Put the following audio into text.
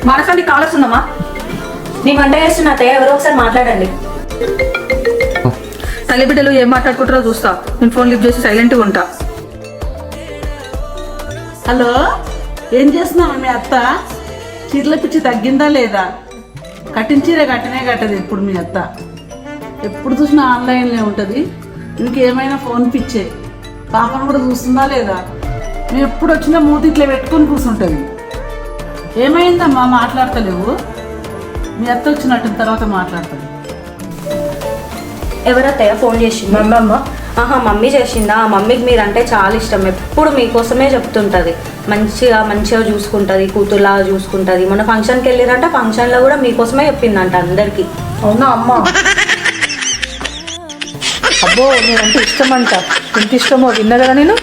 మనసానికి కాలొస్తుందమ్మా. నీ వంట చేస్తున్న అత్తయ్య, ఎవరో ఒకసారి మాట్లాడండి. తల్లి బిడ్డలు ఏం మాట్లాడుకుంటారో చూస్తా. నేను ఫోన్ లిఫ్ట్ చేసి సైలెంట్గా ఉంటా. హలో, ఏం చేస్తున్నావు? మీ అత్త చీరల పిచ్చి తగ్గిందా లేదా? కట్టించీరే కట్టనే కట్టదు ఎప్పుడు మీ అత్త. ఎప్పుడు చూసినా ఆన్లైన్లో ఉంటుంది. ఇంకేమైనా ఫోన్ పిచ్చే. పాపను కూడా చూస్తుందా లేదా? మేము ఎప్పుడు వచ్చినా మూతి ఇట్లా పెట్టుకొని కూర్చుంటుంది. ఏమైందమ్మా మాట్లాడతలేవు? మీ అత్త వచ్చినట్టు తర్వాత మాట్లాడతాడు. ఎవరత్తయ్య ఫోన్ చేసింది? మమ్మీ చేసిందా? మమ్మీకి మీరంటే చాలా ఇష్టం. ఎప్పుడు మీకోసమే చెప్తుంటది. మంచిగా చూసుకుంటది, కూతురులాగా చూసుకుంటది. మొన్న ఫంక్షన్కి వెళ్ళిరంట, ఫంక్షన్లో కూడా మీకోసమే చెప్పిందంట అందరికి. అవునా అమ్మా? అబ్బో, నేనంటే ఇష్టం అంట. ఎంత ఇష్టమో విన్నా కదా నేను.